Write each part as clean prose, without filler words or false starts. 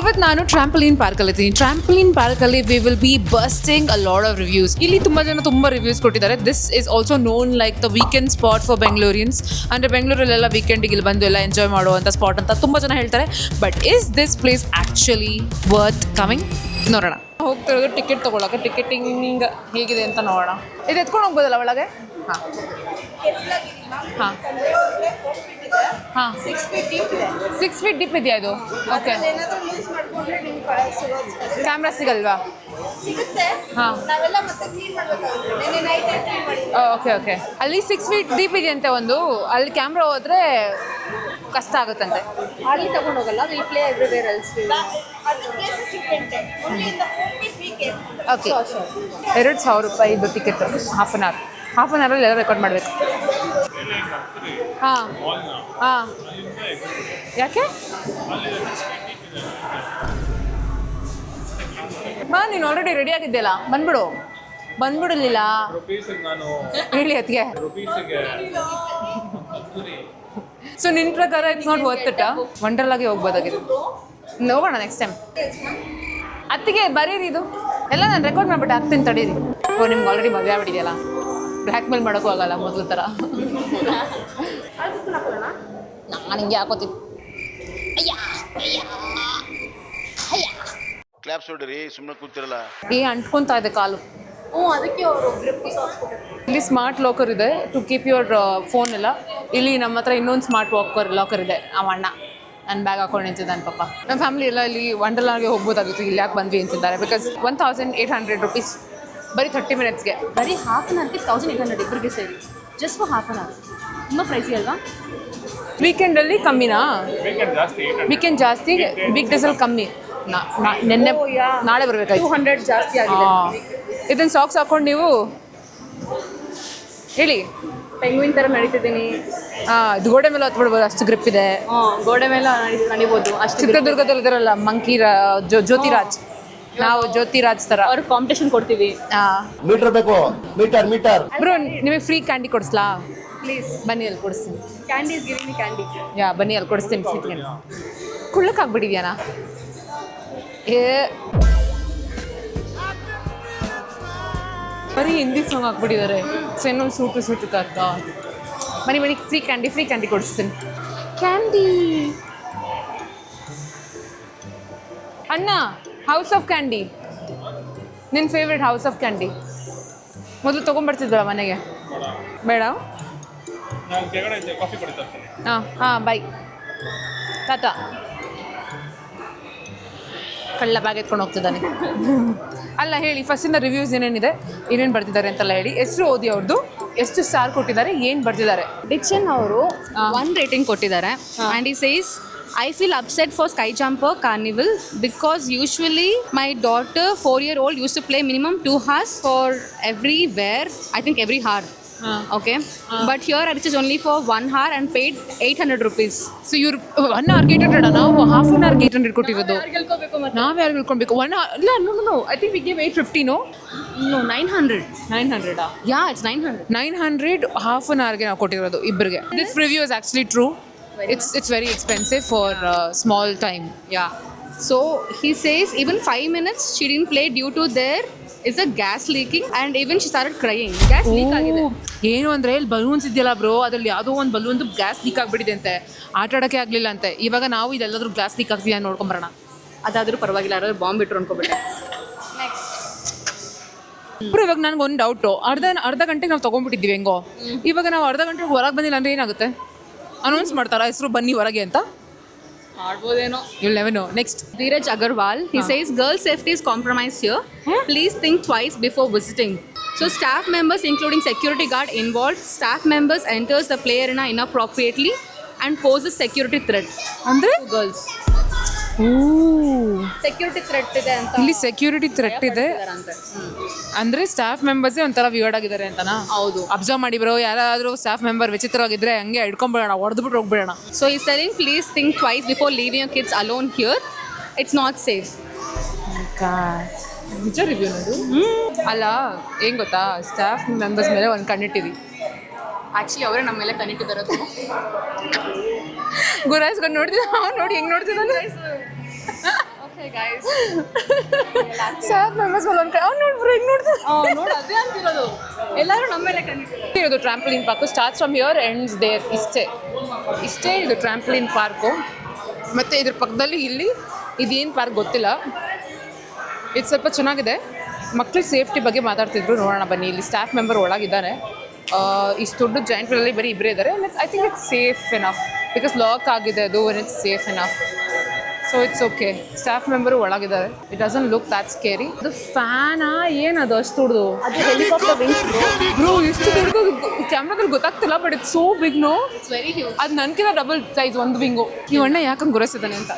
ಇವತ್ತು ನಾನು ಟ್ರಾಂಪಲಿನ್ ಪಾರ್ಕಲ್ಲಿ ಇದ್ದೀನಿ. ಟ್ರಾಂಪಲಿನ್ ಪಾರ್ಕಲ್ಲಿ we will be busting a lot of reviews. ಇಲ್ಲಿ ತುಂಬ ಜನ ತುಂಬ ರಿವ್ಯೂಸ್ ಕೊಟ್ಟಿದ್ದಾರೆ. This is also known like the weekend spot for Bengalurians. ಅಂದರೆ ಬೆಂಗಳೂರಲ್ಲೆಲ್ಲ ವೀಕೆಂಡಿಗೆ ಇಲ್ಲಿ ಬಂದು ಎಲ್ಲ ಎಂಜಾಯ್ ಮಾಡುವಂಥ ಸ್ಪಾಟ್ ಅಂತ ತುಂಬ ಜನ ಹೇಳ್ತಾರೆ. But is this place actually worth coming? ನೋಡೋಣ. ಹೋಗ್ತಿರೋದು ಟಿಕೆಟ್ ತೊಗೊಳಕ್ಕೆ. ಟಿಕೆಟಿಂಗ್ ಹೇಗಿದೆ ಅಂತ ನೋಡೋಣ. ಇದು ಎತ್ಕೊಂಡು ಹೋಗ್ಬೋದಲ್ಲ ಒಳಗೆ? ಹಾಂ ಹಾಂ ಹಾಂ 6 ಫೀಟ್ ಡಿಪ್ ಇದೆಯಾ ಇದು? ಓಕೆ. ಕ್ಯಾಮ್ರಾ ಸಿಗಲ್ವಾ? ಹಾಂ ಓಕೆ ಓಕೆ. ಅಲ್ಲಿ 6 ಫೀಟ್ ಡೀಪ್ ಇದೆಯಂತೆ ಒಂದು. ಅಲ್ಲಿ ಕ್ಯಾಮ್ರಾ ಹೋದರೆ ಕಷ್ಟ ಆಗುತ್ತಂತೆ. ಅಲ್ಲಿ ತಗೊಂಡು ಹೋಗಲ್ಲ. Will play everywhere else. Okay. 2,000 ರೂಪಾಯಿ ಇದು ಟಿಕೆಟ್. ಹಾಫ್ ಆನ್ ಅವರಲ್ಲಿ ಎಲ್ಲ ರೆಕಾರ್ಡ್ ಮಾಡಬೇಕು. ಹಾಂ ಹಾಂ. ಯಾಕೆ? ಬಾ, ನೀನು ಆಲ್ರೆಡಿ ರೆಡಿ ಆಗಿದ್ದೆಲ್ಲ. ಬಂದ್ಬಿಡಲಿಲ್ಲ ಹೇಳಿ ಅದಕ್ಕೆ. ಸೊ ನಿನ್ನ ಪ್ರಕಾರ ಇಟ್ಸ್ ನಾಟ್ ವರ್ತ್ ಇಟ್? ವಂಡರ್ಲಾಗೆ ಹೋಗ್ಬೋದಾಗಿದೆ. ಹೋಗೋಣ ನೆಕ್ಸ್ಟ್ ಟೈಮ್. ಅತ್ತಿಗೆ ಬರೀರಿ, ಇದು ಎಲ್ಲ ನಾನು ರೆಕಾರ್ಡ್ ಮಾಡಿಬಿಟ್ಟು ಹಾಕ್ತೀನಿ ತಡೀರಿ. ಓ, ನಿಮ್ಗೆ ಆಲ್ರೆಡಿ ಮದುವೆ ಆಗ್ಬಿಟ್ಟಿದೆಯಲ್ಲ, ಬ್ಲ್ಯಾಕ್ ಮೇಲ್ ಮಾಡೋಕ್ಕೂ ಆಗಲ್ಲ ಮೊದಲು ಥರ. ನಾನು ಹಿಂಗೆ ಹಾಕೋತೀನಿ. ಕ್ಲಾಪ್ಸ್ ಹೊಡ್ರಿ, ಸುಮ್ಮನೆ ಕೂತಿರಲ್ಲ. ಅಂಟ್ಕೊತಾ ಇದೆ ಕಾಲು. ಅದಕ್ಕೆ ಅವರು ಇಲ್ಲಿ ಸ್ಮಾರ್ಟ್ ಲಾಕರ್ ಇದೆ ಟು ಕೀಪ್ ಯುವರ್ ಫೋನ್ ಎಲ್ಲ. ಇಲ್ಲಿ ನಮ್ಮ ಹತ್ರ ಇನ್ನೊಂದು ಸ್ಮಾರ್ಟ್ ಲಾಕರ್ ಇದೆ. ಅಣ್ಣ ನನ್ನ ಬ್ಯಾಗ್ ಹಾಕೊಂಡು ನಿಂತಿದ್ದಾನೆ ಪಾಪ. ನಮ್ಮ ಫ್ಯಾಮಿಲಿ ಎಲ್ಲ ಇಲ್ಲಿ ವಂಡರ್ಲಾಗೆ ಹೋಗ್ಬೋದಾಗಿತ್ತು. ಇಲ್ಲಿ ಯಾಕೆ ಬಂದ್ವಿ ಅಂತಿದ್ದಾರೆ. ಬಿಕಾಸ್ 1,800 ರೂಪೀಸ್ ಬರೀ 30 ಮಿನಿಟ್ಸ್ಗೆ. ಬರೀ ಹಾಫ್ ಅನ್ ಅವರ್ಗೆ 1,800 ಇಬ್ಬರಿಗೆ ಸೇರಿ. Just for half an hour. ತುಂಬ ಪ್ರೈಸಿ ಅಲ್ವಾ? ವೀಕೆಂಡಲ್ಲಿ ಕಮ್ಮಿನಾ? ವೀಕೆಂಡ್ ಜಾಸ್ತಿ, ವೀಕ್ ಡೇಸಲ್ಲಿ ಕಮ್ಮಿ. ನಿನ್ನೆ ನಾಳೆ ಬರಬೇಕಾಯ್ತು. 200 ಜಾಸ್ತಿ ಆಗಿದೆ. ಇದನ್ನು ಸಾಕ್ಸ್ ಹಾಕೊಂಡು ನೀವು ಹೇಳಿ. ಪೆಂಗ್ವಿನ್ ಥರ ನಡೀತಿದ್ದೀನಿ. ಇದು ಗೋಡೆ ಮೇಲೆ ಹತ್ಬಿಡ್ಬೋದು, ಅಷ್ಟು ಗ್ರಿಪ್ ಇದೆ. ಗೋಡೆ ಮೇಲೆ ನಡಿಬೋದು ಅಷ್ಟು. ಚಿತ್ರದುರ್ಗದಲ್ಲಿ ಇದಾರಲ್ಲ ಮಂಕಿ ಜ್ಯೋತಿರಾಜ್, ನಾವು ಜ್ಯೋತಿರಾಜ್ ಥರ ಅವ್ರು ಕಾಂಪಿಟೇಷನ್ ಕೊಡ್ತೀವಿ. ಮೀಟರ್ ಬೇಕು, ಮೀಟರ್. ಬ್ರೋ, ನಿಮಗೆ ಫ್ರೀ ಕ್ಯಾಂಡಿ ಕೊಡಿಸ್ಲಾ? ಪ್ಲೀಸ್ ಬನ್ನಿ, ಅಲ್ಲಿ ಕೊಡಿಸ್ತೀನಿ. Candy is giving me candy. ಬನ್ನಿ, ಅಲ್ಲಿ ಕೊಡಿಸ್ತೀನಿ. ಸ್ವೀಟ್ಗೆ ಕುಳ್ಳಕ್ಕಾಗ್ಬಿಟ್ಟಿದ್ಯಾನಾ? ಬರೀ ಹಿಂದಿ ಸಾಂಗ್ ಹಾಕ್ಬಿಟ್ಟಿದ್ದಾರೆ. ಸೆನ್ನು ಸೂಟು ಕರ್ತ. ಬನ್ನಿ ಫ್ರೀ ಕ್ಯಾಂಡಿ ಕೊಡಿಸ್ತೀನಿ. ಕ್ಯಾಂಡಿ ಅಣ್ಣ, ಹೌಸ್ ಆಫ್ ಕ್ಯಾಂಡಿ. ನಿನ್ನ ಫೇವ್ರೆಟ್ ಹೌಸ್ ಆಫ್ ಕ್ಯಾಂಡಿ. ಮೊದಲು ತೊಗೊಂಡ್ಬರ್ತಿದ್ದಲ್ಲ ಮನೆಗೆ. ಬೇಡ? ಹಾಂ ಬಾಯ್ ತಾತ. ಕಳ್ಳ ಬ್ಯಾಗ್ ಎತ್ಕೊಂಡು ಹೋಗ್ತಿದ್ದಾನೆ. ಅಲ್ಲ ಹೇಳಿ, ಫಸ್ಟಿಂದ ರಿವ್ಯೂಸ್ ಏನೇನು ಬರ್ತಿದ್ದಾರೆ ಅಂತೆಲ್ಲ ಹೇಳಿ. ಹೆಸರು ಓದಿ ಅವ್ರದ್ದು, ಎಷ್ಟು ಸ್ಟಾರ್ ಕೊಟ್ಟಿದ್ದಾರೆ, ಏನು ಬರ್ತಿದ್ದಾರೆ. ಡಿಕ್ಷನ್ ಅವರು 1 ರೇಟಿಂಗ್ ಕೊಟ್ಟಿದ್ದಾರೆ. ಆ್ಯಂಡ್ ಈ says, I feel upset for Sky Jumper Carnival because usually my daughter 4-year-old used to play minimum 2 hours for everywhere, I think every hour. Okay. But here it is only for 1 hour and paid 800 rupees. So ಇವ್ರು 1 hour 800. ನಾವು half an ಅವರ್ಗೆ 800 ಕೊಟ್ಟಿರೋದು. ನಾವು ಯಾರು ಹೇಳ್ಕೊಳ್ಬೇಕು? 1 hour ಇಲ್ಲ. No I think we gave 850. No, 900. 900. Yeah, it's 900. 900 half an ಅವರ್ಗೆ ನಾವು ಕೊಟ್ಟಿರೋದು ಇಬ್ಬರಿಗೆ. This review is actually true. It's very expensive for small time. Yeah. So he says even 5 minutes she didn't play due to there is a gas leaking and even she started crying. Gas leak ಆಗಿದೆ. ಏನು ಅಂದರೆ ಇಲ್ಲಿ balloons ಇದೆಯಲ್ಲ bro, ಅದರಲ್ಲಿ ಯಾವುದೋ ಒಂದು ಬಲೂನ್ದು gas leak ಆಗಿಬಿಟ್ಟಿದೆ ಅಂತೆ. ಆಟ ಆಡೋಕ್ಕೆ ಆಗಲಿಲ್ಲ ಅಂತೆ. ಇವಾಗ ನಾವು ಇದೆಲ್ಲದ್ರೂ ಗ್ಯಾಸ್ ಲೀಕ್ ಆಗ್ತಿದೆ ನೋಡ್ಕೊಂಬರೋಣ. ಅದಾದರೂ ಪರವಾಗಿಲ್ಲ, ಯಾರಾದ್ರೂ ಬಾಂಬ್ ಬಿಟ್ಟರು ಅನ್ಕೋಬಿಟ್ಟೆ. ಬ್ರೋ, ಇವಾಗ ನನಗೆ ಒಂದು ಡೌಟು. ಅರ್ಧ ಗಂಟೆಗೆ ನಾವು ತೊಗೊಂಡ್ಬಿಟ್ಟಿದ್ದೀವಿ ಹೆಂಗೋ. ಇವಾಗ ನಾವು ಅರ್ಧ ಗಂಟೆಗೆ ಹೊರಗೆ ಬಂದಿಲ್ಲ ಅಂದರೆ ಏನಾಗುತ್ತೆ? ಅನೌನ್ಸ್ ಮಾಡ್ತಾರಾ ಹೆಸರು ಬನ್ನಿ ಹೊರಗೆ ಅಂತ? ಮಾಡ್ಬೋದೇನೋ. You'll never know. Next. Dheeraj Agarwal, he says girl safety is compromised here. Please think twice before visiting. So staff members including security guard involved, staff members enters the play arena inappropriately and poses security threat. ಅಂದರೆ girls. Security threat ಇದೆ ಅಂತ. ಇಲ್ಲಿ security threat ಇದೆ ಅಂದರೆ staff ಮೆಂಬರ್ಸೇ ಒಂಥರ weird ಆಗಿದ್ದಾರೆ ಅಂತನಾ? ಹೌದು. ಅಬ್ಸರ್ವ್ ಮಾಡಿ ಬ್ರೋ, ಯಾರಾದರೂ ಸ್ಟಾಫ್ ಮೆಂಬರ್ ವಿಚಿತ್ರವಾಗಿದ್ದರೆ ಹಂಗೆ ಹಿಡ್ಕೊಂಡ್ಬಿಡೋಣ, ಹೊಡೆದ್ಬಿಟ್ಟು ಹೋಗ್ಬಿಡೋಣ. ಸೊ ಈ ceiling please think twice before leaving your kids alone here. It's not safe. ನಿಜ ರಿವ್ಯೂ ನೋಡು. ಅಲ್ಲ ಏನು ಗೊತ್ತಾ, ಸ್ಟಾಫ್ ಮೆಂಬರ್ಸ್ ಮೇಲೆ ಒಂದು ಕಣ್ಣಿಟ್ಟಿರಿ. ಆ್ಯಕ್ಚುಲಿ ಅವರೇ ನಮ್ಮ ಮೇಲೆ ಕಣ್ಣಿಟ್ಟಿದ್ದಾರೆ. ಗುರಾಯಿಸ್ಕೊಂಡು ನೋಡ್ತಿದ್ದ, ಅವ್ನು ನೋಡಿ ಹೆಂಗೆ ನೋಡ್ತಿದ್ದಾನೆ. ಸ್ಟಾಫ್ ಮೆಂಬರ್ಸ್ ಒಂದು ಕಡೆ ಅವ್ನು ನೋಡ್ಬ್ರು ಹಿಂಗೆ ನೋಡ್ತಾರೆ ನೋಡಿ ಅದೇ ಅಂತಿರೋದು, ಎಲ್ಲರೂ ನಮ್ಮ ಮೇಲೆ ಕಣ್ಣಿಟ್ಟಿರೋದು. ಇದು trampoline park starts from here ends there. ಇಷ್ಟೇ ಇದು ಟ್ರಾಂಪಲಿನ್ ಪಾರ್ಕು. ಮತ್ತು ಇದ್ರ ಪಕ್ಕದಲ್ಲಿ ಇಲ್ಲಿ ಇದೇನು ಪಾರ್ಕ್ ಗೊತ್ತಿಲ್ಲ, ಇದು ಸ್ವಲ್ಪ ಚೆನ್ನಾಗಿದೆ. ಮಕ್ಕಳ ಸೇಫ್ಟಿ ಬಗ್ಗೆ ಮಾತಾಡ್ತಿದ್ರು, ನೋಡೋಣ ಬನ್ನಿ. ಇಲ್ಲಿ ಸ್ಟಾಫ್ ಮೆಂಬರ್ ಒಳಗಿದ್ದಾರೆ. ಇಷ್ಟು ದೊಡ್ಡ ಜಾಯಿಂಟ್ ವೀಲಲ್ಲಿ ಬರೀ ಇಬ್ಬರೇ ಇದ್ದಾರೆ. I think it's safe enough because lock ಆಗಿದೆ ಅದು, and it's safe enough. So it's okay. Staff member ಒಳಗಿದ್ದಾರೆ. It doesn't look that scary. ಅದು ಫ್ಯಾನಾ ಏನದು ಅಷ್ಟು ದೊಡ್ಡದು? ಅದು ಹೆಲಿಕಾಪ್ಟರ್ ವಿಂಗ್ಸ್ ಬ್ರೋ ಇಷ್ಟು ದೊಡ್ಡದು ಕ್ಯಾಮ್ರಾದಲ್ಲಿ ಗೊತ್ತಾಗ್ತಿಲ್ಲ, but it's so big. No, it's very huge. ಅದು ನನಗಿಂತ ಡಬಲ್ ಸೈಜ್ ಒಂದು ವಿಂಗು. ಈ ಅಣ್ಣ ಯಾಕಂಗೆ ಗುರೈಸಿದ್ದಾನೆ ಅಂತ.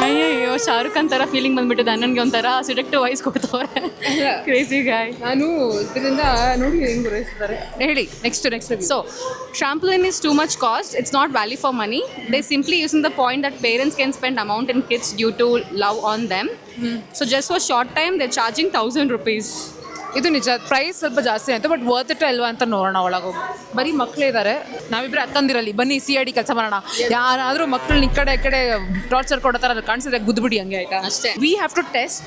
ಅಯ್ಯೋ, ಶಾರುಖ್ ಖಾನ್ ಥರ ಫೀಲಿಂಗ್ ಬಂದ್ಬಿಟ್ಟಿದೆ. ನನಗೆ ಒಂಥರ ಸಿಡಕ್ಟಿವ್ ವಾಯ್ಸ್ ಕೊಡ್ತವ್ರೆ. ಕ್ರೇಜಿ ಗಾಯ್. ನಾನು ಇದರಿಂದ ನೋಡಿ ಹೆಂಗೆ ಗುರೈಸಿದ್ದಾರೆ. ಹೇಳಿ next. So, trampoline is too much cost. It's not value for money. They simply using the point that parents can spend amount in kids due to love on them. So, just for short time, they're charging 1,000 rupees. ಇದು ನಿಜ, price ಸ್ವಲ್ಪ ಜಾಸ್ತಿ ಆಯಿತು, but worth it ಅಲ್ವಾ ಅಂತ ನೋಡೋಣ. ಒಳಗೋಗಿ ಬರೀ ಮಕ್ಕಳೇ ಇದ್ದಾರೆ. ನಾವಿಬ್ಬರು ಅಕ್ಕಂದಿರಲ್ಲಿ ಬನ್ನಿ CID ಕೆಲಸ ಮಾಡೋಣ. ಯಾರಾದರೂ ಮಕ್ಕಳನ್ನ ಈ ಕಡೆ ಟಾರ್ಚರ್ ಕೊಡೋ ಥರ ಕಾಣಿಸಿದ್ರೆ ಗುದ್ದುಬಿಡಿ, ಹಂಗೆ ಆಯಿತಾ ಅಷ್ಟೇ. ವಿ ಹ್ಯಾವ್ ಟು ಟೆಸ್ಟ್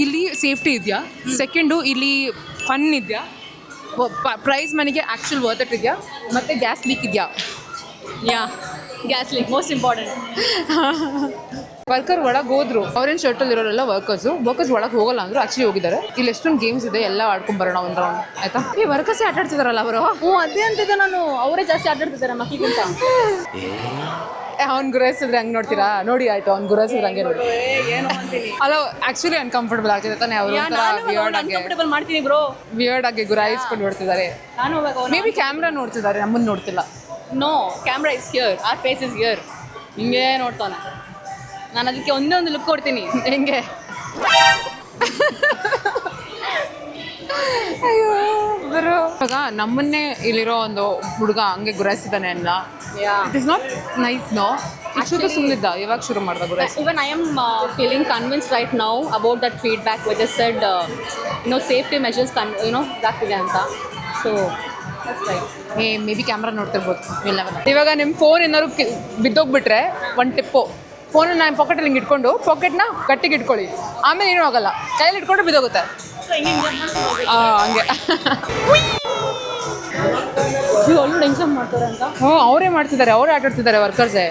ಇಲ್ಲಿ ಸೇಫ್ಟಿ ಇದೆಯಾ, ಸೆಕೆಂಡು ಇಲ್ಲಿ ಫನ್ ಇದೆಯಾ, ಪ್ರೈಸ್ ಮನಿಗೆ ಆ್ಯಕ್ಚುಲ್ ವರ್ತ್ ಇಟ್ ಇದೆಯಾ, ಮತ್ತು ಗ್ಯಾಸ್ ಲೀಕ್ ಇದೆಯಾ. Gas leak, most important. Worker ಒಳಗೆ ಹೋದ್ರು. ಆರೆಂಜ್ ಶರ್ಟಲ್ಲಿ ಇರೋರೆಲ್ಲ ವರ್ಕರ್ಸ್ ಒಳಗೆ ಹೋಗಲ್ಲ ಅಂದ್ರು, ಆಕ್ಚುಲಿ ಹೋಗಿದ್ದಾರೆ. ಇಲ್ಲಿ ಎಷ್ಟೊಂದು ಗೇಮ್ಸ್ ಇದೆ, ಎಲ್ಲ ಆಡ್ಕೊಂಬರೋಣ ಒಂದು ರೌಂಡ್ ಆಯ್ತಾ. ಈ ವರ್ಕರ್ಸೇ ಆಟ ಆಡ್ತಿದಾರಲ್ಲ ಅವರು. ಅದೇ ಅಂತಿದ್ದೆ ನಾನು, ಅವರೇ ಜಾಸ್ತಿ ಆಟಾಡ್ತಿದ್ದಾರೆ ಮಕ್ಕಳಿಗಿಂತ. ಅವ್ನು ಗುರಾಯಿಸಿದ್ರೆ ಹಂಗೆ ನೋಡ್ತೀರಾ? ನೋಡಿ ಆಯ್ತು, ಅವ್ನು ಗುರಾಯಿಸಿದ್ರೆ ಹಂಗೆ ನೋಡಿ. ಏನೋ ಅಂತೀನಿ. ಅಲ್ಲ ಆಕ್ಚುಲಿ ಅನ್ಕಂಫರ್ಟಬಲ್ ಆಗ್ತಿದೆ ತಾನೆ. ಅವರು ಅನ್ಕಂಫರ್ಟಬಲ್ ಮಾಡ್ತೀನಿ ಬ್ರೋ. ವಿಯರ್ಡ್ ಆಗಿ ಗುರಾಯಿಸ್ಕೊಂಡು ಬಿಡ್ತಿದ್ದಾರೆ. ನಾನು ಮೇ ಬಿ ಕ್ಯಾಮ್ರಾ ನೋಡ್ತಿದ್ದಾರೆ, ನಮ್ಮನ್ನು ನೋಡ್ತಿಲ್ಲ. No, camera is here, our face is here. ಹಿಂಗೆ ನೋಡ್ತಾನೆ. ನಾನು ಅದಕ್ಕೆ ಒಂದೇ ಒಂದು ಲುಕ್ ಕೊಡ್ತೀನಿ. ಹೆಂಗೆ? ಅಯ್ಯೋ ಬರೋ. ಇವಾಗ ನಮ್ಮನ್ನೇ ಇಲ್ಲಿರೋ ಒಂದು ಹುಡುಗ ಹಂಗೆ ಗುರಾಯಿಸಿದ್ದಾನೆ ಅಲ್ಲ. It is not nice. No, ಇಷ್ಟು ಸುಮ್ಮನಿದ್ದ, ಇವಾಗ ಶುರು ಮಾಡ್ದ ಗುರಾಯಿಸಿ. Even I am feeling convinced right now about that feedback which is said, safety measures, ಇದಾಗ್ತಿದೆ ಅಂತ. So that's right. May be camera ನೋಡ್ತಿರ್ಬೋದು. ಇವಾಗ ನಿಮ್ಮ ಫೋನ್ ಏನಾದ್ರು ಬಿದ್ದೋಗ್ಬಿಟ್ರೆ ಒಂದು ಟಿಪ್ಪು, ಫೋನನ್ನ ನಾನು ಪಾಕೆಟಲ್ಲಿ ಹಿಂಗೆ ಇಟ್ಕೊಂಡು ಪಾಕೆಟ್ನ ಗಟ್ಟಿಗೆ ಇಟ್ಕೊಳ್ಳಿ, ಆಮೇಲೆ ಏನೂ ಆಗಲ್ಲ. ಕೈಯಲ್ಲಿ ಇಟ್ಕೊಂಡು ಬಿದ್ದೋಗುತ್ತೆ. ಹಂಗೆ ಎಕ್ಸಾಮ್ ಮಾಡ್ತಾರೆ ಅಂತ. ಹ್ಞೂ, ಅವರೇ ಮಾಡ್ತಿದ್ದಾರೆ, ಅವರೇ ಆಟ ಆಡ್ತಿದ್ದಾರೆ ವರ್ಕರ್ಸೇ.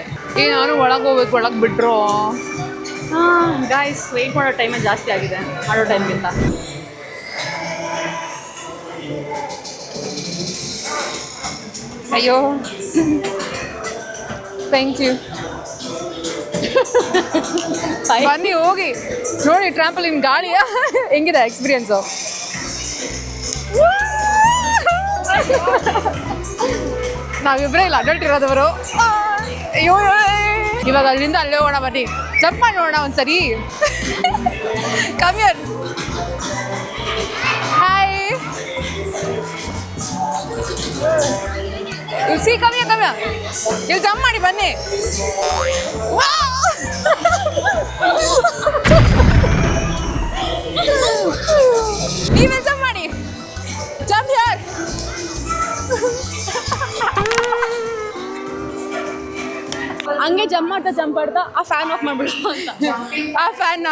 ನಾನು ಒಳಗೆ ಹೋಗ್ಬೇಕು, ಒಳಗೆ ಬಿಟ್ರು. ಗಾಯ್ಸ್, ವೆಯ್ಟ್ ಮಾಡೋ ಟೈಮೇ ಜಾಸ್ತಿ ಆಗಿದೆ ಮಾಡೋ ಟೈಮ್ಗಿಂತ. ಅಯ್ಯೋ ಥ್ಯಾಂಕ್ ಯು. ಬನ್ನಿ ಹೋಗಿ ನೋಡಿ ಟ್ರಾಂಪಲಿನ್ ಗಾಳಿಯ ಹೆಂಗಿದೆ ಎಕ್ಸ್ಪೀರಿಯನ್ಸು. ನಾವಿಬ್ಬರೇ ಇಲ್ಲ ಅಡಲ್ಟ್ ಇರೋದವರು. ಅಯ್ಯೋ, ಇವಾಗ ಅಲ್ಲಿಂದ ಅಲ್ಲೇ ಹೋಗೋಣ. ಬನ್ನಿ ಜಂಪ್ ಮಾಡಿ ನೋಡೋಣ ಒಂದ್ಸರಿ. ಕಮಿಯರ್. ಹಾಯ್ ಸಿ, ಕಮ್ಮಿಯ ಇಲ್ಲಿ ಜಂಪ್ ಮಾಡಿ ಬನ್ನಿ. ನೀವೇ ಜಂಪ್ ಮಾಡಿ. ಜಂಪ್ ಯಾರ್? ಹಂಗೆ ಜಂಪ್ ಮಾಡ್ತಾ ಆ ಫ್ಯಾನ್ ಆಫ್ ಮಾಡ್ಬಿಡು ಅಂತ. ಆ ಫ್ಯಾನ್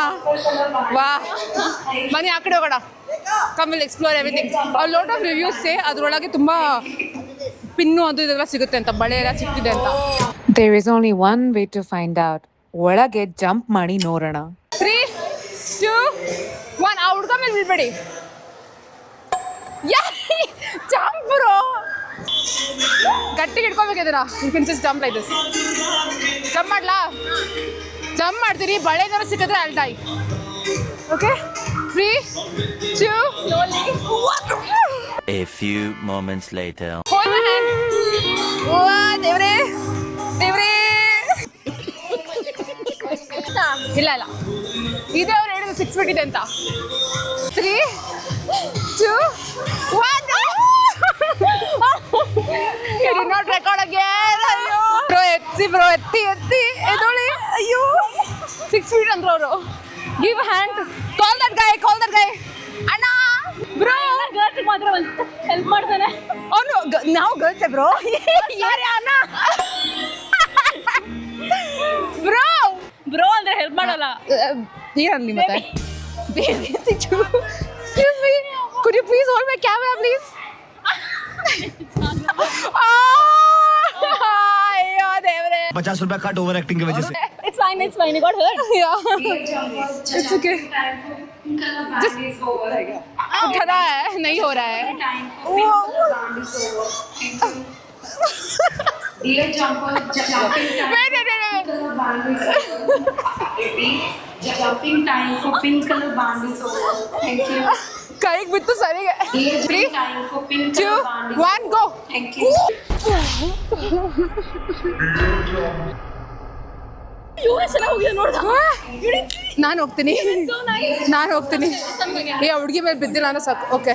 ವಾ. ಬನ್ನಿ ಆ ಕಡೆ ಹೋಗೋಣ. Come will explore everything. Lot of reviews say ಅದರೊಳಗೆ ತುಂಬ ಪಿನ್ನು ಅದು ಇದೆಲ್ಲ ಸಿಗುತ್ತೆ ಅಂತ, ಬಳೆ ಎಲ್ಲ ಸಿಕ್ತಿದೆ ಅಂತ. There is only one way to find out. ಒಳಗೆ ಜಂಪ್ ಮಾಡಿ ನೋಡೋಣ. 3, 2, 1. ಆ ಹುಡ್ಗ ಮೇಲೆ ಬೀಳ್ಬೇಡಿ. ಜಂಪ್ ಬ್ರೋ, ಗಟ್ಟಿಗೆ ಇಟ್ಕೊಬೇಕಿದ್ದೀರಾ. You can just jump like this. Jump ಮಾಡ್ಲಾ? ಜಂಪ್ ಮಾಡ್ತೀರಿ, ಬಳೆ ಏನಾದ್ರು ಸಿಕ್ಕಿದ್ರೆ ಅಲ್ ಡೈ. Okay, 3, 2, A few moments later. hold my hand. ವಾ ದೇವ್ರೇ ದೇವ್ರೇ. ಇಲ್ಲ ಇದೇ ಅವ್ರು ಹೇಳಿದ್ರು 6 feet ಇದೆ ಅಂತ. 3, 2, 1. You did not record again. ಅಯ್ಯೋ ಬ್ರೋ, ಎತ್ತಿ ಎದೊಳಿ. ಅಯ್ಯೋ 6 feet ಅಂದ್ರು ಅವರು. Give hand. ಕಾಲ್ ದಟ್ ಗೈ. ಅಣ್ಣ ಬ್ರೋ, ಗರ್ಲ್ಸ್ ಮಾತ್ರ ಒಂದು ಹೆಲ್ಪ್ ಮಾಡ್ತಾನೆ ಅವನು. ನಾವು ಗರ್ಲ್ಸೇ ಬ್ರೋ. ಯಾರೇ ಅಣ್ಣ ಬ್ರೋ, ಬ್ರೋ ಅಂದ್ರೆ ಹೆಲ್ಪ್ ಮಾಡಲ್ಲ. ಏನಲ್ಲ ಮತ್ತೆ excuse me, could you please hold my camera please? ಅಯ್ಯೋ ದೇವ್ರೆ, 50 रुपया कट ओवर एक्टिंग की वजह से. It's fine, you got hurt. It's okay. Just उठा है, नहीं हो रहा है. Jumping time for pink color band is over. Thank you. ಕೈಗೆ ಬಿತ್ತು ಸರಿಗೆ. Jumping time for pink 2, color band is 1 go. Thank you. ನಾನು ಹೋಗ್ತೀನಿ. ಏ ಹುಡುಗಿ ಮೇಲೆ ಬಿದ್ದಿಲ್ಲ ಅನ್ನೋ ಸಾಕು. ಓಕೆ,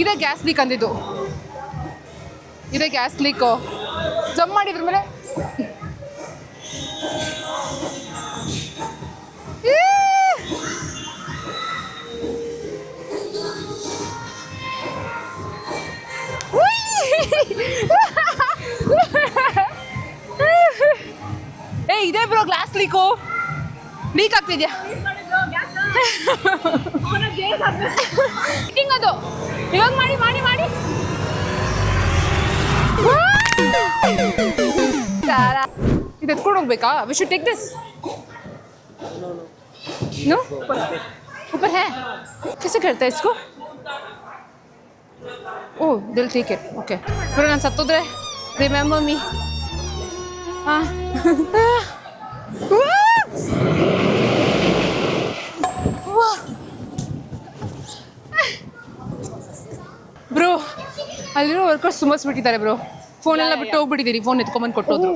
ಇದೇ ಗ್ಯಾಸ್ ಲೀಕ್ ಅಂದಿದ್ದು. ಇದೇ ಗ್ಯಾಸ್ ಲೀಕು. ಜಂಪ್ ಮಾಡಿದ್ರ ಮೇಲೆ ಏ ಇದೇ ಬ್ರೋ ಗ್ಲಾಸ್ ಲೀಕ್ ಆಗ್ತಿದ್ಯಾ? ಅದು ಇವಾಗ ಮಾಡಿ ಇದು ಎತ್ಕೊಂಡು ಹೋಗ್ಬೇಕಾ? We should take this. No ऊपर है, कैसे करता है इसको? ओह दिल ठीक है. ओके, ब्रो ನಾನು ಸತ್ತೋದ್ರೆ ರಿಮೆಂಬರ್ ಮೀ. ಬ್ರೋ ಅಲ್ಲಿರೋ ವರ್ಕರ್ಸ್ ಸುಮ್ಮಸ್ಬಿಟ್ಟಿದ್ದಾರೆ ಬ್ರೋ. ಫೋನ್ ಎಲ್ಲ ಬಿಟ್ಟು ಹೋಗ್ಬಿಟ್ಟಿದ್ದೀರಿ. ಫೋನ್ ಎತ್ಕೊಂಬಂದು ಕೊಟ್ಟೋದ್ರು.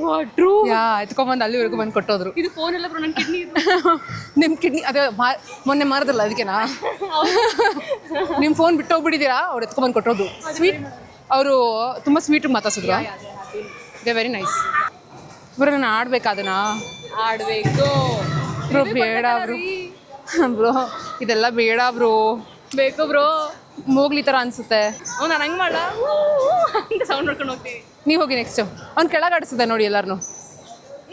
ಎತ್ಕೊಂಬಂದು ಅಲ್ಲಿವರೆಗೂ ಬಂದು ಕೊಟ್ಟೋದ್ರು. ಇದು ಫೋನ್ ಎಲ್ಲ ಬ್ರೋ, ನನ್ನ ಕಿಡ್ನಿ. ನಿಮ್ಮ ಕಿಡ್ನಿ ಅದೇ ಮೊನ್ನೆ ಮಾರದಲ್ಲ ಅದಕ್ಕೆನಾ? ನಿಮ್ಮ ಫೋನ್ ಬಿಟ್ಟು ಹೋಗ್ಬಿಟ್ಟಿದ್ದೀರಾ? ಅವ್ರು ಎತ್ಕೊಂಬಂದು ಕೊಟ್ಟೋದು. ಸ್ವೀಟ್ ಅವರು ತುಂಬ ಸ್ವೀಟಿಗೆ ಮಾತಾಡ್ಸಿದ್ರು. They very nice. ಬ್ರೋ ನಾನು ಆಡ್ಬೇಕಾ ಅದನ್ನ? ಆಡಬೇಕು ಬ್ರೋ ಬೇಡ ಬ್ರೋ. ಬ್ರೋ ಇದೆಲ್ಲ ಬೇಡ ಬ್ರೋ. ಬೇಕು ಬ್ರೋ. ಮೋಗ್ಲಿ ಥರ ಅನಿಸುತ್ತೆ. ನಾನು ಹಂಗೆ ಮಾಡ ಅಂತ ಸೌಂಡ್ ಮಾಡ್ಕೊಂಡು ಹೋಗ್ತೀವಿ. ನೀವು ಹೋಗಿ ನೆಕ್ಸ್ಟು. ಅವ್ನು ಕೆಳಗೆ ಆಡಿಸಿದೆ ನೋಡಿ ಎಲ್ಲರನ್ನೂ.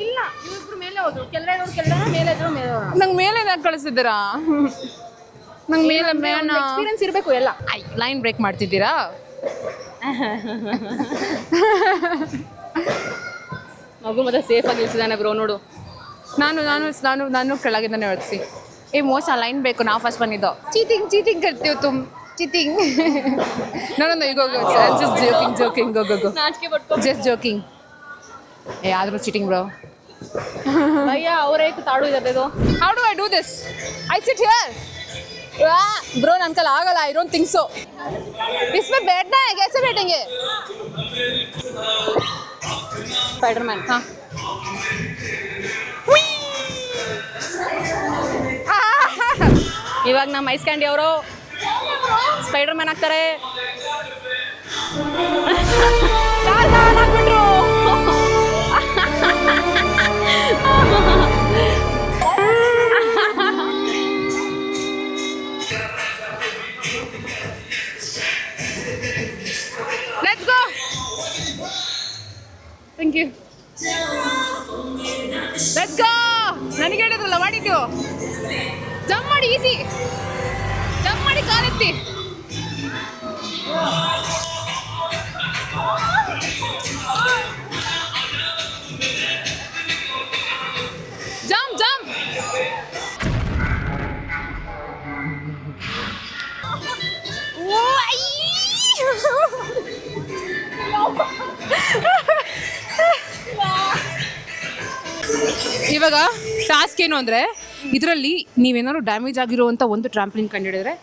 ಇಲ್ಲ, ಇವ್ರು ಮೇಲೆ ಹೋದ್ರು. ಕೆಳಗಡೆ ಮೇಲೆ ಇದ್ರು ಮೇಲೆ ನಂಗೆ ಮೇಲೆ ಯಾಕೆ ಕಳಿಸಿದ್ದೀರಾ? ನಂಗೆ ಮೇಲೆ ಮೇಣ ಎಕ್ಸ್ಪೀರಿಯನ್ಸ್ ಇರಬೇಕು ಎಲ್ಲ. ಲೈನ್ ಬ್ರೇಕ್ ಮಾಡ್ತಿದ್ದೀರಾ? ಮಗು ಮತ್ತೆ ಸೇಫಾಗಿ ನಿಲ್ಸಿದ್ದಾನೆ ಬ್ರೋ ನೋಡು. ನಾನು ಕೆಳಗಿಂದನೇ ಹೊಡ್ಸಿ. ಏ ಮೋಸ ಲೈನ್ ಬೇಕು, ನಾವು ಫಸ್ಟ್ ಬಂದಿದ್ದು. ಚೀಟಿಂಗ್ ಕರ್ತೀವಿ ತುಮ್ ಚೀಟಿಂಗ್. ನಾನು ಈಗ ಜಸ್ಟ್ ಜೋಕಿಂಗ್ ಗೋ ನಾಚಿಕೆ ಪಟ್ಟು ಜಸ್ಟ್ ಜೋಕಿಂಗ್. ಏ ಆದರೂ ಚೀಟಿಂಗ್ ಬ್ರೋ. ಭಯ್ಯ ಅವರೇ ತಾಡು ಇದೆ ಇದು. How do I do this? I sit here. Bro ನನ್ನ ಕೈಲಿ ಆಗಲ್ಲ. I don't think so. इसमें बैठना है, कैसे बैठेंगे? ಸ್ಪೈಡರ್ಮ್ಯಾನ್. ಹಾಂ ಇವಾಗ ನಮ್ಮ ಐಸ್ ಕ್ಯಾಂಡಿ ಅವರು ಸ್ಪೈಡರ್ಮ್ಯಾನ್ ಆಗ್ತಾರೆ. ಆಗ್ಬಿಟ್ರು. Let's go. Thank you. Let's go. ನನಗೆ ಹೇಳಿದ್ರಲ್ಲ ಮಾಡಿದ್ದು. ಜಂಪ್ ಮಾಡಿ, ಈಸಿ ಜಂಪ್ ಮಾಡಿ, ಕಾಲೆತ್ತಿ. Jump jump. ಇವಾಗ ಟಾಸ್ಕ್ ಏನು ಅಂದರೆ, ಇದರಲ್ಲಿ ನೀವೇನಾದ್ರು ಡ್ಯಾಮೇಜ್ ಆಗಿರುವಂಥ ಒಂದು ಟ್ರಾಂಪ್ಲಿನ್ ಕಂಡುಹಿಡಿದ್ರೆ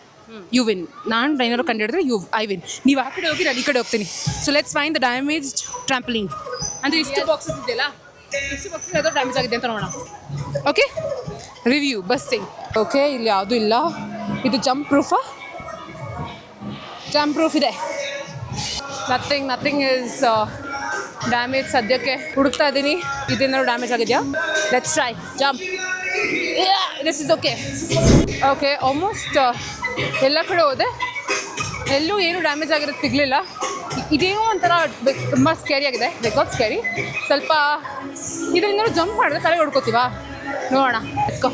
ಯು ವಿನ್. ನಾನು ಏನಾದ್ರು ಕಂಡುಹಿಡಿದ್ರೆ ಐ ವಿನ್. ನೀವು ಆ ಕಡೆ ಹೋಗಿ ನಾನು ಈ ಕಡೆ ಹೋಗ್ತೀನಿ. So let's find the damaged trampoline. ಅಂದರೆ ಇಷ್ಟು ಬಾಕ್ಸಸ್ ಇದೆಯಲ್ಲ, ಇಷ್ಟು ಬಾಕ್ಸಸ್ ಯಾವುದೋ ಡ್ಯಾಮೇಜ್ ಆಗಿದೆ ಅಂತ ನೋಡೋಣ. Okay, review busting. ಓಕೆ, ಇಲ್ಲಿ ಯಾವುದೂ ಇಲ್ಲ. ಇದು ಜಂಪ್ ಪ್ರೂಫಾ? ಜಂಪ್ ಪ್ರೂಫ್ ಇದೆ. ನಥಿಂಗ್ ಈಸ್ ಡ್ಯಾಮೇಜ್ ಸದ್ಯಕ್ಕೆ ಹುಡುಕ್ತಾ ಇದ್ದೀನಿ. ಇದೇನಾದ್ರು ಡ್ಯಾಮೇಜ್ ಆಗಿದೆಯಾ? Let's try jump. This is okay. Okay, almost ಎಲ್ಲ ಕಡೆ ಹೋದೆ, ಎಲ್ಲೂ ಏನು ಡ್ಯಾಮೇಜ್ ಆಗಿರೋದು ಸಿಗಲಿಲ್ಲ. ಇದೇನೋ ಒಂಥರ ತುಂಬ ಸ್ಕೇರಿ ಆಗಿದೆ, ಬೇಕಾದ್ ಸ್ಕೇರಿ. ಸ್ವಲ್ಪ ಇದರಿಂದ ಜಂಪ್ ಮಾಡಿದ್ರೆ ತಲೆ ಹೊಡ್ಕೋತೀವಾ? ನೋಡೋಣ, ಎತ್ಕೋ.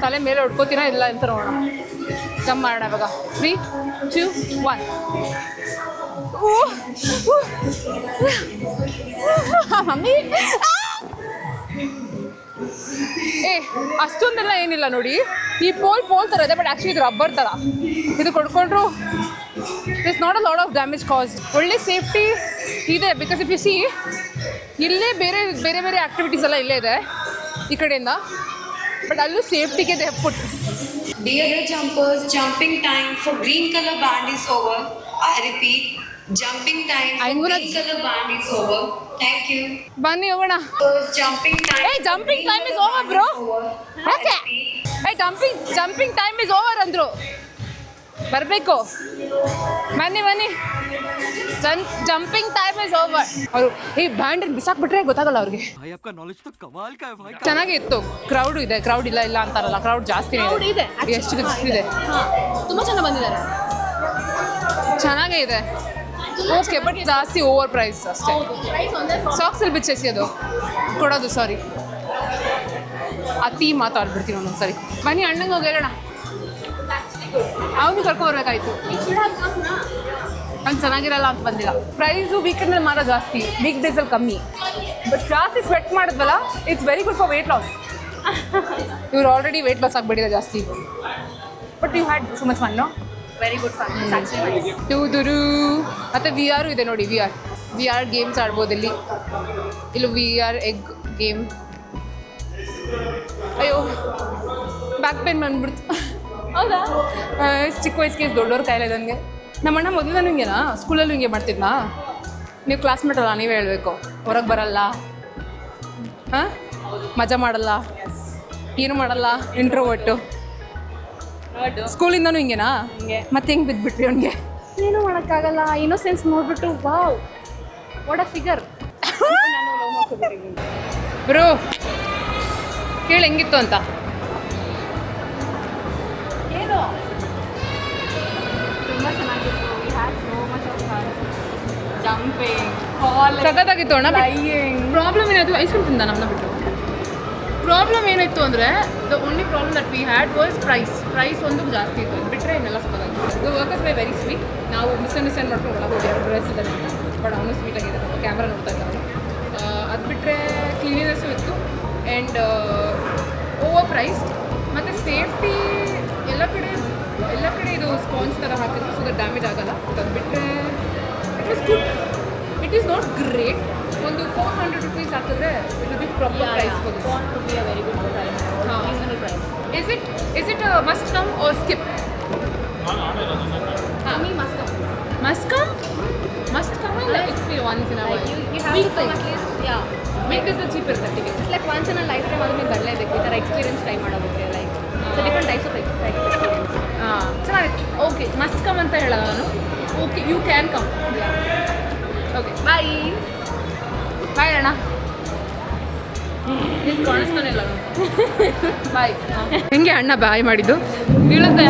ತಲೆ ಮೇಲೆ ಹೊಡ್ಕೋತೀನ ಇಲ್ಲ ಅಂತ ನೋಡೋಣ. ಜಂಪ್ ಮಾಡೋಣ ಇವಾಗ. 3, 2, 1. ಮಮ್ಮಿ ಅಷ್ಟೊಂದೆಲ್ಲ ಏನಿಲ್ಲ ನೋಡಿ. ಈ ಪೋಲ್ ಥರ ಇದೆ, ಬಟ್ ಆ್ಯಕ್ಚುಲಿ ಇದು ರಬ್ಬರ್ ಥರ. ಇದು ಕೊಡ್ಕೊಂಡ್ರು it's not a lot of damage cause. ಒಳ್ಳೆ ಸೇಫ್ಟಿ ಇದೆ. ಬಿಕಾಸ್ ಇಫ್ ಯು ಸಿ, ಇಲ್ಲೇ ಬೇರೆ ಬೇರೆ ಬೇರೆ ಆ್ಯಕ್ಟಿವಿಟೀಸ್ ಎಲ್ಲ ಇಲ್ಲೇ ಇದೆ ಈ ಕಡೆಯಿಂದ, ಬಟ್ ಅಲ್ಲೂ ಸೇಫ್ಟಿಗೆ they put. Dear jumpers, jumping time for green color band is over. I repeat, jumping time for green color band is over. Thank you. ಬನ್ನಿ ಹೋಗೋಣ. Jumping time. Hey, jumping time is over, bro. Okay. Hey, jumping time is over ಅಂದ್ರು. ಬರಬೇಕು. ಬನ್ನಿ. Jumping time is over. ಅವರು ಈ band ಬಿಸಾಕ್ಬಿಟ್ರೆ ಗೊತ್ತಾಗಲ್ಲ ಅವ್ರಿಗೆ. ಚೆನ್ನಾಗಿ ಇತ್ತು. ಕ್ರೌಡ್ ಇದೆ, ಕ್ರೌಡ್ ಇಲ್ಲ ಅಂತಾರಲ್ಲ, ಕ್ರೌಡ್ ಜಾಸ್ತಿ ಇದೆ. ಎಷ್ಟು ಇದೆ, ತುಂಬ ಚೆನ್ನಾಗಿ ಬಂದಿದ್ದಾರೆ. ಚೆನ್ನಾಗೇ ಇದೆ. ಓಕೆ, ಬಟ್ ಜಾಸ್ತಿ ಓವರ್ ಪ್ರೈಸ್ ಅಷ್ಟೇ. ಸಾಕ್ಸಲ್ಲಿ ಬಿಚ್ಚೆಸಿಯೋದು ಕೊಡೋದು, ಸಾರಿ, ಅತಿ ಮಾತಾಡ್ಬಿಡ್ತೀನಿ ಒಂದೊಂದು ಸರಿ. ಬನ್ನಿ ಅಣ್ಣಂಗೆ ಹೋಗಿ ಹೇಳೋಣ. ಅವನು ಕರ್ಕೊಬರ್ಬೇಕಾಯ್ತು. ಅವ್ನು ಚೆನ್ನಾಗಿರಲ್ಲ ಅಂತ ಬಂದಿಲ್ಲ. ಪ್ರೈಸು ವೀಕೆಂಡಲ್ಲಿ ಮಾತ್ರ ಜಾಸ್ತಿ, ವೀಕ್ ಡೇಸಲ್ಲಿ ಕಮ್ಮಿ. ಬಟ್ ಜಾಸ್ತಿ ಸ್ವೆಟ್ ಮಾಡಿದ್ವಲ್ಲ, it's very good for weight loss. ಇವ್ರು ಆಲ್ರೆಡಿ ವೆಯ್ಟ್ ಲಾಸ್ ಆಗಿಬಿಟ್ಟಿದೆ ಜಾಸ್ತಿ. But you had so much fun, no? Very good fun. ಟೂದುರು. ಮತ್ತು ವಿ ಆರು ಇದೆ ನೋಡಿ. ವಿ ಆರ್ ಗೇಮ್ಸ್ ಆಡ್ಬೋದು ಇಲ್ಲಿ. We are egg game. ಅಯ್ಯೋ, ಬ್ಯಾಕ್ ಪೇನ್ ಬಂದ್ಬಿಡ್ತು. ಹೌದಾ? ಚಿಕ್ಕ ವಯಸ್ಸಿಗೆ ದೊಡ್ಡವ್ರ ಕಾಯಿಲೆ ನನಗೆ. ನಮ್ಮಣ್ಣ ಮೊದಲು ನಾನು ಹಿಂಗೇನಾ, ಸ್ಕೂಲಲ್ಲೂ ಹಿಂಗೆ ಮಾಡ್ತಿದ್ನಾ? ನೀವು ಕ್ಲಾಸ್ಮೇಟ್ ಅಲ್ಲ, ನೀವೇ ಹೇಳಬೇಕು. ಹೊರಗೆ ಬರಲ್ಲ, ಹಾಂ, ಮಜಾ ಮಾಡಲ್ಲ, ಏನು ಮಾಡಲ್ಲ, ಇಂಟ್ರೋವರ್ಟು. ಸ್ಕೂಲಿಂದನೂ ಹಿಂಗೇನಾ? ಮತ್ತೆ ಹೆಂಗೆ ಬಿದ್ದುಬಿಟ್ರಿ ಅವನಿಗೆ? ಏನೂ ಮಾಡೋಕ್ಕಾಗಲ್ಲ. ಇನ್ನೋಸೆನ್ಸ್ ನೋಡ್ಬಿಟ್ಟು wow what a figure. Bro ಕೇಳಿ ಹೆಂಗಿತ್ತು ಅಂತ. ಏನು ತುಂಬ ಚೆನ್ನಾಗಿತ್ತು. We had so much of fun. Jumping, falling, ಸಖತ್ತಾಗಿತ್ತು ಅಣ್ಣ. ಪ್ರಾಬ್ಲಮ್ ಏನಾಯ್ತು, ಐಸ್ ಕ್ರೀಮ್ ತಿಂದ ನಮ್ಮನ್ನ ಬಿಟ್ಟು. ಪ್ರಾಬ್ಲಮ್ ಏನಾಯಿತು ಅಂದರೆ, the only problem that we had was price ಒಂದು ಜಾಸ್ತಿ ಇತ್ತು. ಅದು ಬಿಟ್ಟರೆ ಇನ್ನೆಲ್ಲ ಸಖತ್ತಾಗಿತ್ತು. The workers were very sweet. ನಾವು ಮಿಸ್ಅಂಡರ್ಸ್ಟ್ಯಾಂಡ್ ಮಾಡ್ಕೊಂಡು ಒಳಗೆ ಹೋಗಿ ಎರಡು ಡ್ರೆಸ್ ಇದೆ, ಬಟ್ ಅವನು ಸ್ವೀಟಾಗಿದೆ. ಕ್ಯಾಮ್ರಾ ನೋಡ್ತಾ ಇದ್ದಾವೆ. ಅದು ಬಿಟ್ಟರೆ ಕ್ಲೀನಿನೆಸ್ಸು ಇತ್ತು ಆ್ಯಂಡ್ ಓವರ್ ಪ್ರೈಸ್ಡ್. ಮತ್ತು ಸೇಫ್ಟಿ ಎಲ್ಲ ಕಡೆ ಇದು ಸ್ಪಾಂಜ್ ಥರ ಹಾಕಿದ್ರು, ಸೊ ದಟ್ ಡ್ಯಾಮೇಜ್ ಆಗಲ್ಲ. ಅದು ಬಿಟ್ಟರೆ it was good. It is not great. ಒಂದು 400 rupees ಹಾಕಿದ್ರೆ it will be proper price for this. Very good price. Reasonable price. Is it a must come or skip? Me must come. Must come? Must come and like experience once in a while. You have to come at least. Yeah. Week is the cheaper ticket. It's like once in a lifetime ಅದು ನೀವು ಬರಲೇಬೇಕು. ಈ ಥರ experience try ಮಾಡೋದಕ್ಕೆ. Like so different types of experience. ಚೆನ್ನಾಗಿತ್ತು. Okay, must come ಅಂತ ಹೇಳೋಣ ನಾನು. Okay, you can come. Okay, bye ಅಣ್ಣ. ನೀನು ಕಾಣಿಸ್ತಾನೆ ಇಲ್ಲ ಬಾಯ್. ಹೆಂಗೆ ಅಣ್ಣ ಬಾಯ್ ಮಾಡಿದ್ದು? ಬೀಳುತ್ತೆ.